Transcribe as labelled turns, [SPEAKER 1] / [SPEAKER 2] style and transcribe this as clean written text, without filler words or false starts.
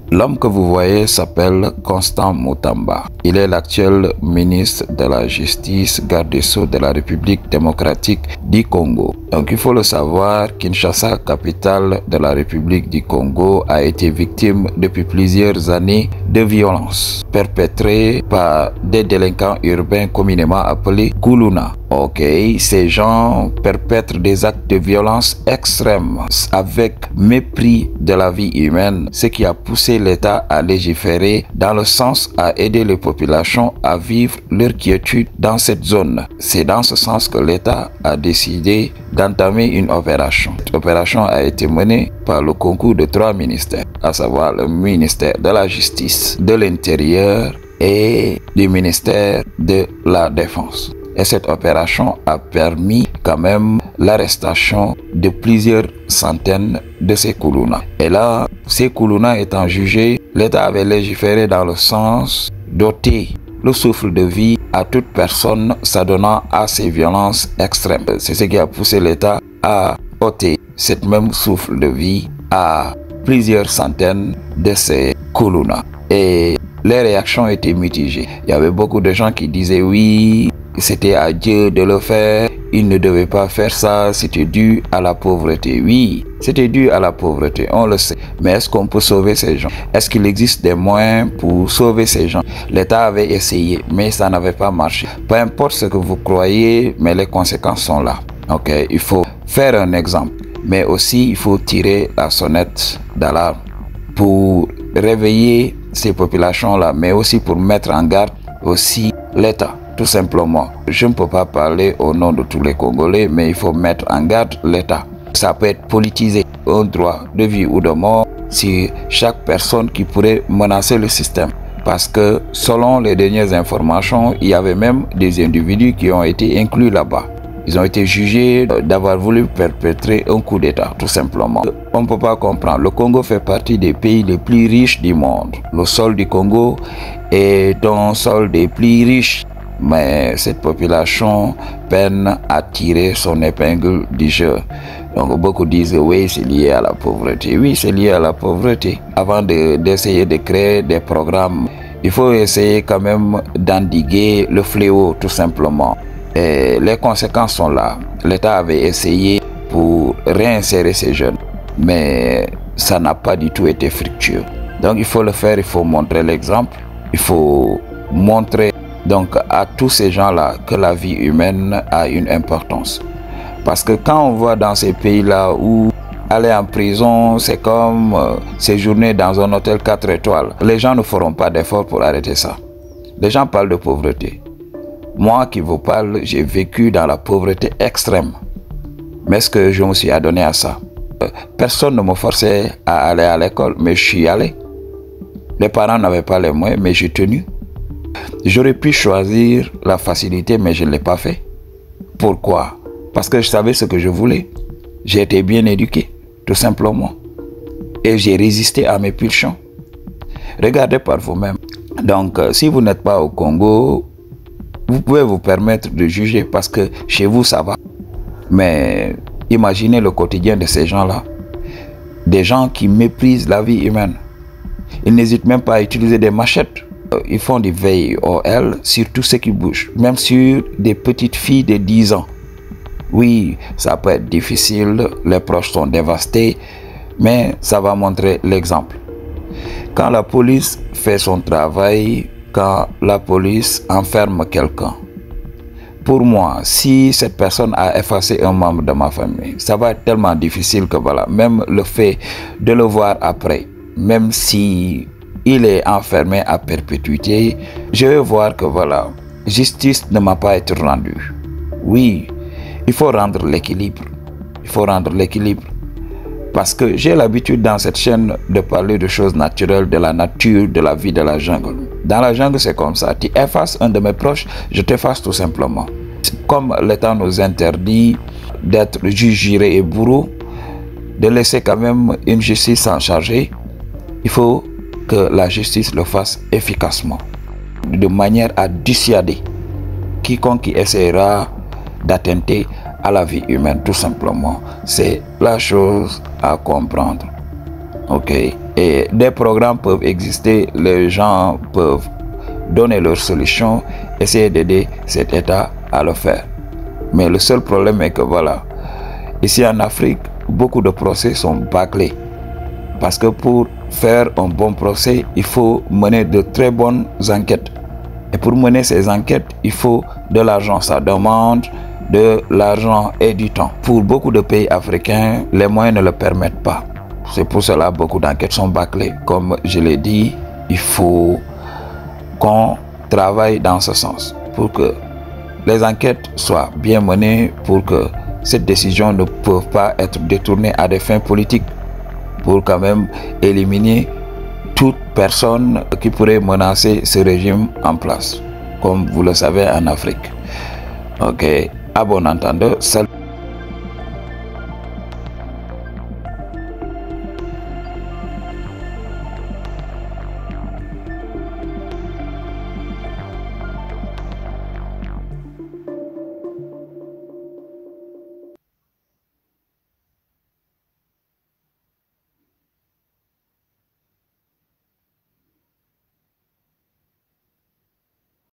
[SPEAKER 1] L'homme que vous voyez s'appelle Constant Mutamba. Il est l'actuel ministre de la Justice, garde des Sceaux de la République démocratique du Congo. Donc il faut le savoir, Kinshasa, capitale de la République du Congo, a été victime depuis plusieurs années de violences perpétrées par des délinquants urbains communément appelés Kuluna. Ok, ces gens perpètrent des actes de violence extrêmes avec mépris de la vie humaine, ce qui a poussé l'État à légiférer dans le sens à aider les populations à vivre leur quiétude dans cette zone. C'est dans ce sens que l'État a décidé d'entamer une opération. Cette opération a été menée par le concours de 3 ministères, à savoir le ministère de la Justice, de l'Intérieur et du ministère de la Défense. Et cette opération a permis quand même l'arrestation de plusieurs centaines de ces Kuluna. Et là, ces Kuluna étant jugés, l'État avait légiféré dans le sens d'ôter le souffle de vie à toute personne s'adonnant à ces violences extrêmes. C'est ce qui a poussé l'État à ôter cette même souffle de vie à plusieurs centaines de ces Kuluna. Et les réactions étaient mitigées. Il y avait beaucoup de gens qui disaient oui, c'était à Dieu de le faire, il ne devait pas faire ça, c'était dû à la pauvreté. Oui, c'était dû à la pauvreté, on le sait. Mais est-ce qu'on peut sauver ces gens? Est-ce qu'il existe des moyens pour sauver ces gens? L'État avait essayé, mais ça n'avait pas marché. Peu importe ce que vous croyez, mais les conséquences sont là. Ok, il faut faire un exemple, mais aussi il faut tirer la sonnette d'alarme pour réveiller ces populations-là, mais aussi pour mettre en garde aussi l'État. Tout simplement, je ne peux pas parler au nom de tous les Congolais, mais il faut mettre en garde l'État. Ça peut être politisé, un droit de vie ou de mort sur chaque personne qui pourrait menacer le système. Parce que selon les dernières informations, il y avait même des individus qui ont été inclus là-bas. Ils ont été jugés d'avoir voulu perpétrer un coup d'État, tout simplement. On ne peut pas comprendre. Le Congo fait partie des pays les plus riches du monde. Le sol du Congo est un sol des plus riches. Mais cette population peine à tirer son épingle du jeu. Donc beaucoup disent oui, c'est lié à la pauvreté. Oui, c'est lié à la pauvreté. Avant d'essayer de créer des programmes, il faut essayer quand même d'endiguer le fléau tout simplement. Et les conséquences sont là. L'État avait essayé pour réinsérer ces jeunes, mais ça n'a pas du tout été fructueux. Donc il faut le faire, il faut montrer l'exemple, il faut montrer donc à tous ces gens-là que la vie humaine a une importance. Parce que quand on voit dans ces pays-là où aller en prison, c'est comme séjourner dans un hôtel 4 étoiles, les gens ne feront pas d'efforts pour arrêter ça. Les gens parlent de pauvreté. Moi qui vous parle, j'ai vécu dans la pauvreté extrême. Mais est-ce que je me suis adonné à ça? Personne ne me forçait à aller à l'école, mais je suis allé. Les parents n'avaient pas les moyens, mais j'ai tenu. J'aurais pu choisir la facilité, mais je ne l'ai pas fait. Pourquoi? Parce que je savais ce que je voulais. J'ai été bien éduqué, tout simplement. Et j'ai résisté à mes pulsions. Regardez par vous-même. Donc, si vous n'êtes pas au Congo, vous pouvez vous permettre de juger parce que chez vous, ça va. Mais imaginez le quotidien de ces gens-là. Des gens qui méprisent la vie humaine. Ils n'hésitent même pas à utiliser des machettes. Ils font des veilles OL sur tout ce qui bouge, même sur des petites filles de 10 ans. Oui, ça peut être difficile, les proches sont dévastés, mais ça va montrer l'exemple. Quand la police fait son travail, quand la police enferme quelqu'un, pour moi, si cette personne a effacé un membre de ma famille, ça va être tellement difficile que voilà, même le fait de le voir après, même si il est enfermé à perpétuité, je vais voir que voilà, justice ne m'a pas été rendue. Oui, il faut rendre l'équilibre. Il faut rendre l'équilibre. Parce que j'ai l'habitude dans cette chaîne de parler de choses naturelles, de la nature, de la vie de la jungle. Dans la jungle, c'est comme ça. Tu effaces un de mes proches, je t'efface tout simplement. Comme l'État nous interdit d'être juge, juré et bourreau, de laisser quand même une justice s'en charger, il faut que la justice le fasse efficacement, de manière à dissuader quiconque qui essaiera d'attenter à la vie humaine, tout simplement. C'est la chose à comprendre. Ok? Et des programmes peuvent exister, les gens peuvent donner leurs solutions, essayer d'aider cet État à le faire. Mais le seul problème est que voilà, ici en Afrique, beaucoup de procès sont bâclés. Parce que pour faire un bon procès, il faut mener de très bonnes enquêtes. Et pour mener ces enquêtes, il faut de l'argent. Ça demande de l'argent et du temps. Pour beaucoup de pays africains, les moyens ne le permettent pas. C'est pour cela que beaucoup d'enquêtes sont bâclées. Comme je l'ai dit, il faut qu'on travaille dans ce sens pour que les enquêtes soient bien menées, pour que cette décision ne peut pas être détournée à des fins politiques, pour quand même éliminer toute personne qui pourrait menacer ce régime en place, comme vous le savez en Afrique. Ok, à bon entendeur, salut.